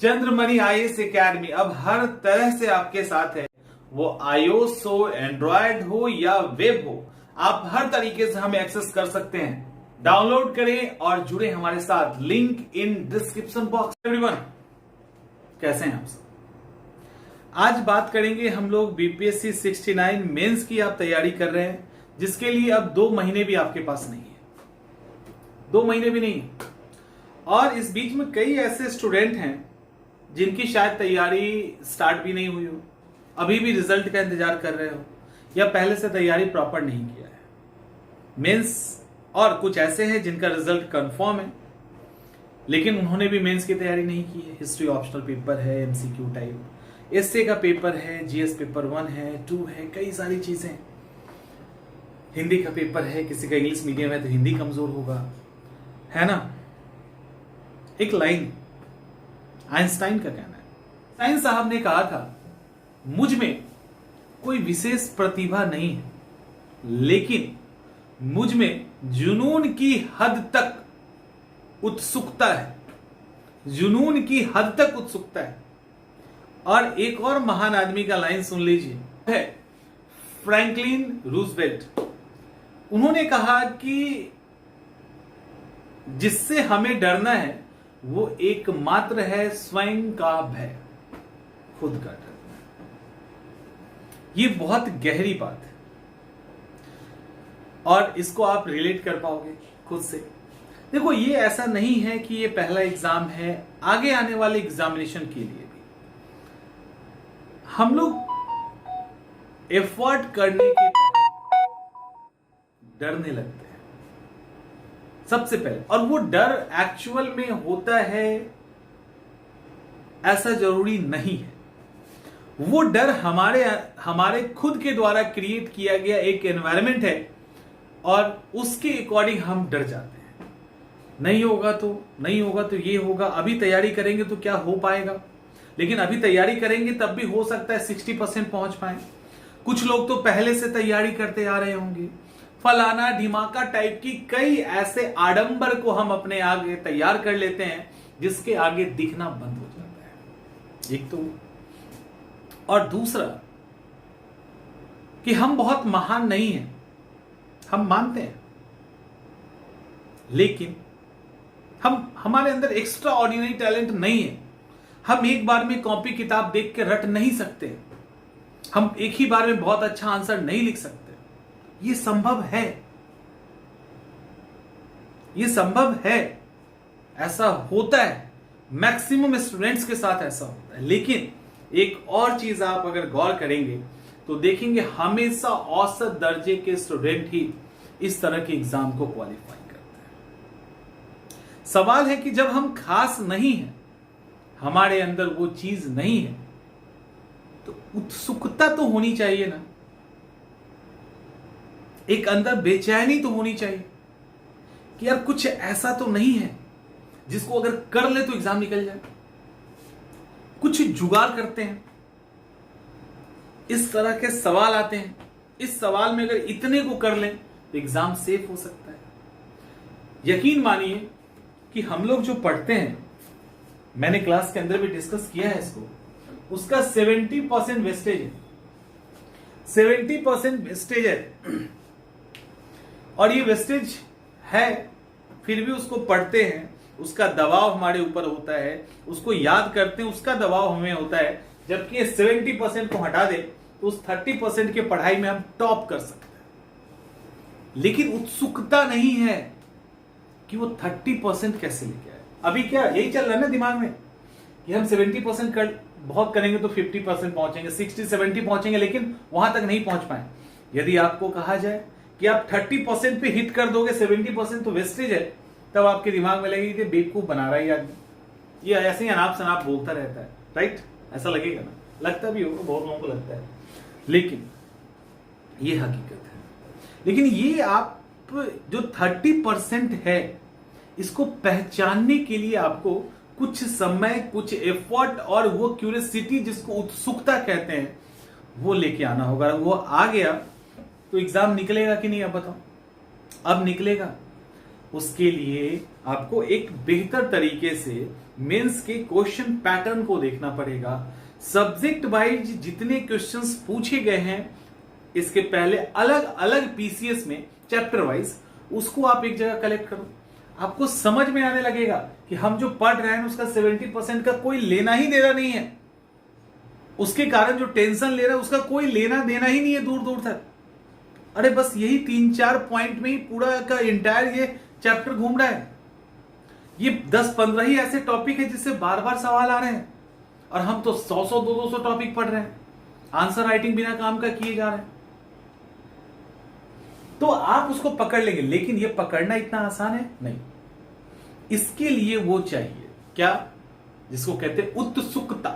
Chandramani IAS academy अब हर तरह से आपके साथ है। वो iOS हो, एंड्रॉयड हो या वेब हो, आप हर तरीके से हमें एक्सेस कर सकते हैं। डाउनलोड करें और जुड़े हमारे साथ, link in description box. Everyone, कैसे हैं आप सब? आज बात करेंगे हम लोग बीपीएससी 69 मेंस की आप तैयारी कर रहे हैं, जिसके लिए अब 2 महीने भी आपके पास नहीं है। 2 महीने भी नहीं है। और इस बीच में कई ऐसे स्टूडेंट हैं जिनकी शायद तैयारी स्टार्ट भी नहीं हुई हो, अभी भी रिजल्ट का इंतजार कर रहे हो, या पहले से तैयारी प्रॉपर नहीं किया है मेंस। और कुछ ऐसे हैं जिनका रिजल्ट कंफर्म है लेकिन उन्होंने भी मेंस की तैयारी नहीं की है। हिस्ट्री ऑप्शनल पेपर है, एमसीक्यू टाइप, एसए का पेपर है, जीएस पेपर 1 है, 2 है, कई सारी चीजें। हिंदी का पेपर है, किसी का इंग्लिश मीडियम है तो हिंदी कमजोर होगा, है ना। एक लाइन आइंस्टाइन का कहना है, आइंस्टाइन साहब ने कहा था, मुझ में कोई विशेष प्रतिभा नहीं है, लेकिन मुझ में जुनून की हद तक उत्सुकता है। जुनून की हद तक उत्सुकता है। और एक और महान आदमी का लाइन सुन लीजिए, है फ्रैंकलिन रूजवेल्ट। उन्होंने कहा कि जिससे हमें डरना है वो एकमात्र है स्वयं का भय, खुद का डर। ये बहुत गहरी बात है और इसको आप रिलेट कर पाओगे खुद से। देखो, ये ऐसा नहीं है कि ये पहला एग्जाम है, आगे आने वाले एग्जामिनेशन के लिए भी हम लोग एफर्ट करने के डरने लगते हैं सबसे पहले। और वो डर एक्चुअल में होता है ऐसा जरूरी नहीं है। वो डर हमारे खुद के द्वारा क्रिएट किया गया एक एनवायरनमेंट है और उसके अकॉर्डिंग हम डर जाते हैं। नहीं होगा तो ये होगा, अभी तैयारी करेंगे तो क्या हो पाएगा, लेकिन अभी तैयारी करेंगे तब भी हो सकता है 60% पहुंच पाए। कुछ लोग तो पहले से तैयारी करते आ रहे होंगे। फलाना ढिमाका टाइप की कई ऐसे आडंबर को हम अपने आगे तैयार कर लेते हैं जिसके आगे दिखना बंद हो जाता है। एक तो, और दूसरा कि हम बहुत महान नहीं हैं, हम मानते हैं, लेकिन हमारे अंदर एक्स्ट्रा ऑर्डिनरी टैलेंट नहीं है। हम एक बार में कॉपी किताब देख के रट नहीं सकते। हम एक ही बार में बहुत अच्छा आंसर नहीं लिख सकते। ये संभव है, ये संभव है, ऐसा होता है, मैक्सिमम स्टूडेंट्स के साथ ऐसा होता है। लेकिन एक और चीज आप अगर गौर करेंगे तो देखेंगे हमेशा औसत दर्जे के स्टूडेंट ही इस तरह के एग्जाम को क्वालिफाई करते हैं। सवाल है कि जब हम खास नहीं हैं, हमारे अंदर वो चीज नहीं है, तो उत्सुकता तो होनी चाहिए ना, एक अंदर बेचैनी तो होनी चाहिए कि यार कुछ ऐसा तो नहीं है जिसको अगर कर ले तो एग्जाम निकल जाए। कुछ जुगाड़ करते हैं, इस तरह के सवाल आते हैं, इस सवाल में अगर इतने को कर लें तो एग्जाम सेफ हो सकता है। यकीन मानिए कि हम लोग जो पढ़ते हैं, मैंने क्लास के अंदर भी डिस्कस किया है इसको, उसका 70% वेस्टेज है। 70% वेस्टेज है। और ये वेस्टेज है, फिर भी उसको पढ़ते हैं, उसका दबाव हमारे ऊपर होता है, उसको याद करते हैं, उसका दबाव हमें होता है। जबकि 70% को हटा दे तो उस 30% की पढ़ाई में हम टॉप कर सकते हैं। लेकिन उत्सुकता नहीं है कि वो 30% कैसे लेके आए। अभी क्या यही चल रहा है ना दिमाग में कि हम 70% बहुत करेंगे तो 50% पहुंचेंगे, 60-70 पहुंचेंगे, लेकिन वहां तक नहीं पहुंच पाए। यदि आपको कहा जाए कि आप 30% पे हिट कर दोगे, 70% तो वेस्टेज है, तब आपके दिमाग में लगेगा कि बेवकूफ बना रहा है आदमी, ये ऐसे ही अनाप शनाप बोलता रहता है, राइट? ऐसा लगेगा ना, लगता भी होगा, बहुत लोगों को लगता है, लेकिन ये हकीकत है। लेकिन ये आप जो 30% है, इसको पहचानने के लिए आपको कुछ समय, कुछ एफर्ट और वो क्यूरियोसिटी जिसको उत्सुकता कहते हैं, वो लेके आना होगा। वो आ गया तो एग्जाम निकलेगा कि नहीं, अब बताओ? अब निकलेगा। उसके लिए आपको एक बेहतर तरीके से मेंस के क्वेश्चन पैटर्न को देखना पड़ेगा। सब्जेक्ट वाइज जितने क्वेश्चंस पूछे गए हैं इसके पहले अलग अलग पीसीएस में चैप्टर वाइज, उसको आप एक जगह कलेक्ट करो। आपको समझ में आने लगेगा कि हम जो पढ़ रहे हैं उसका 70% का कोई लेना ही देना नहीं है। उसके कारण जो टेंशन ले रहा है उसका कोई लेना देना ही नहीं है दूर दूर तक। अरे बस यही 3-4 पॉइंट में ही पूरा का इंटायर ये चैप्टर घूम रहा है। ये 10-15 ही ऐसे टॉपिक है जिससे बार बार सवाल आ रहे हैं और हम तो 100-100 200 टॉपिक पढ़ रहे हैं, आंसर राइटिंग बिना काम का किए जा रहे हैं। तो आप उसको पकड़ लेंगे, लेकिन ये पकड़ना इतना आसान है नहीं। इसके लिए वो चाहिए क्या, जिसको कहते हैं उत्सुकता।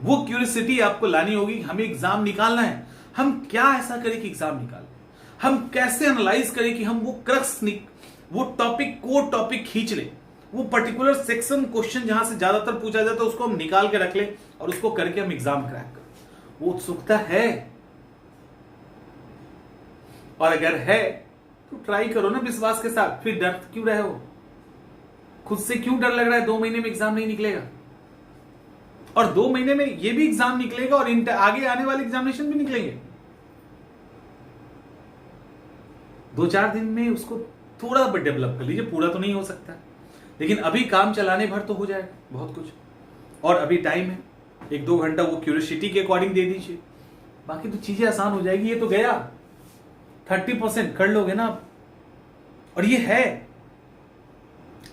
वो क्यूरियोसिटी आपको लानी होगी। हमें एग्जाम निकालना है, हम क्या ऐसा करें कि एग्जाम निकाल लें, हम कैसे एनालाइज करें कि हम वो क्रक्स वो टॉपिक कोर टॉपिक खींच लें, वो पर्टिकुलर सेक्शन क्वेश्चन जहां से ज्यादातर पूछा जाता है उसको हम निकाल के रख लें और उसको करके हम एग्जाम क्रैक करें। वो उत्सुकता है, और अगर है तो ट्राई करो ना विश्वास के साथ। फिर डर क्यों रहे हो, खुद से क्यों डर लग रहा है 2 महीने में एग्जाम नहीं निकलेगा, और 2 महीने में ये भी एग्जाम निकलेगा और आगे आने वाले एग्जामिनेशन भी निकलेंगे। 2-4 दिन में उसको थोड़ा डेवलप कर लीजिए, पूरा तो नहीं हो सकता, लेकिन अभी काम चलाने भर तो हो जाएगा बहुत कुछ। और अभी टाइम है, 1-2 घंटा वो क्यूरियोसिटी के अकॉर्डिंग दे दीजिए, बाकी तो चीजें आसान हो जाएगी। ये तो गया 30% कर लोगे ना आप। और ये है,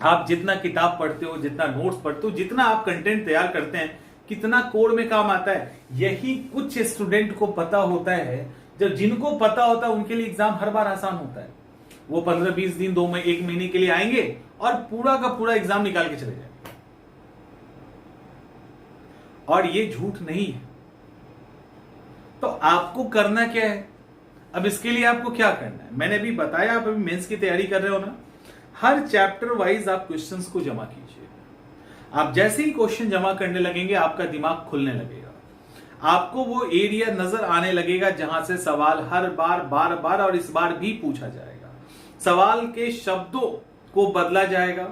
आप जितना किताब पढ़ते हो, जितना नोट्स पढ़ते हो, जितना आप कंटेंट तैयार करते हैं, कितना कोड में काम आता है, यही कुछ स्टूडेंट को पता होता है। जब जिनको पता होता है उनके लिए एग्जाम हर बार आसान होता है। वो 15-20 दिन 1 महीने के लिए आएंगे और पूरा का पूरा एग्जाम निकाल के चले जाएंगे। और ये झूठ नहीं है। तो आपको करना क्या है, अब इसके लिए आपको क्या करना है, मैंने अभी बताया। आप अभी मेंस की तैयारी कर रहे हो ना, हर चैप्टर वाइज आप क्वेश्चंस को जमा कीजिए। आप जैसे ही क्वेश्चन जमा करने लगेंगे आपका दिमाग खुलने लगेगा, आपको वो एरिया नजर आने लगेगा जहां से सवाल हर बार बार बार और इस बार भी पूछा जाएगा। सवाल के शब्दों को बदला जाएगा,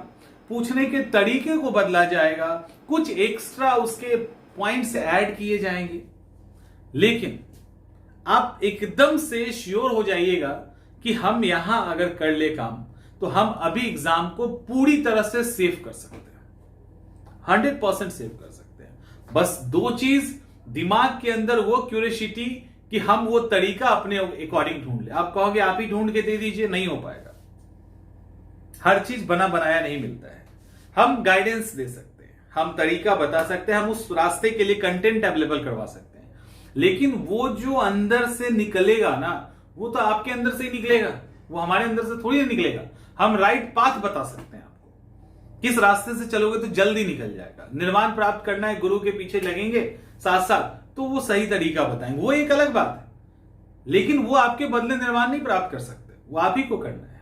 पूछने के तरीके को बदला जाएगा, कुछ एक्स्ट्रा उसके पॉइंट्स ऐड किए जाएंगे। लेकिन आप एकदम से श्योर हो जाइएगा कि हम यहां अगर कर ले काम तो हम अभी एग्जाम को पूरी तरह से सेव कर सकते हैं, 100% सेव कर सकते हैं। बस 2 चीज दिमाग के अंदर, वो क्यूरियोसिटी कि हम वो तरीका अपने अकॉर्डिंग ढूंढ ले। आप कहोगे आप ही ढूंढ के दे दीजिए, नहीं हो पाएगा। हर चीज बना बनाया नहीं मिलता है। हम गाइडेंस दे सकते हैं, हम तरीका बता सकते हैं, हम उस रास्ते के लिए कंटेंट अवेलेबल करवा सकते हैं, लेकिन वो जो अंदर से निकलेगा ना, वो तो आपके अंदर से ही निकलेगा, वो हमारे अंदर से थोड़ी निकलेगा। हम राइट पाथ बता सकते हैं आपको, किस रास्ते से चलोगे तो जल्दी निकल जाएगा। निर्वाण प्राप्त करना है, गुरु के पीछे लगेंगे साथ साथ, तो वो सही तरीका बताएंगे, वो एक अलग बात है। लेकिन वो आपके बदले निर्वाण नहीं प्राप्त कर सकते, वो आप ही को करना है।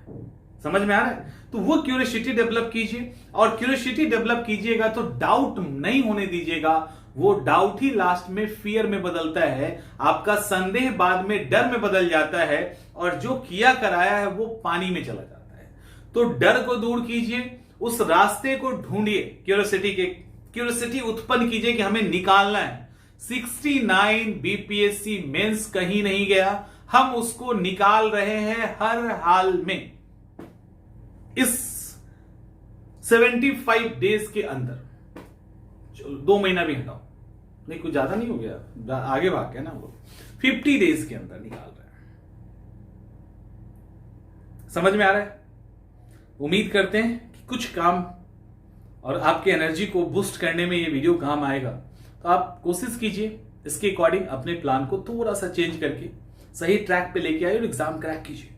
समझ में आ रहा है? तो वो क्यूरियोसिटी डेवलप कीजिए, और क्यूरियोसिटी डेवलप कीजिएगा तो डाउट नहीं होने दीजिएगा। वो डाउट ही लास्ट में फियर में बदलता है, आपका संदेह बाद में डर में बदल जाता है, और जो किया कराया है वो पानी में चला जाता है। तो डर को दूर कीजिए, उस रास्ते को ढूंढिए, क्यूरियोसिटी उत्पन्न कीजिए कि हमें निकालना है। 69 बीपीएससी मेंस कहीं नहीं गया, हम उसको निकाल रहे हैं हर हाल में। इस 75 डेज के अंदर, 2 महीना भी हटाओ, नहीं कुछ ज्यादा नहीं हो गया, आगे भाग गया ना वो, 50 डेज के अंदर निकाल रहे हैं। समझ में आ रहा है? उम्मीद करते हैं कि कुछ काम और आपकी एनर्जी को बूस्ट करने में ये वीडियो काम आएगा। तो आप कोशिश कीजिए इसके अकॉर्डिंग अपने प्लान को थोड़ा सा चेंज करके सही ट्रैक पे लेके आइए और एग्जाम क्रैक कीजिए।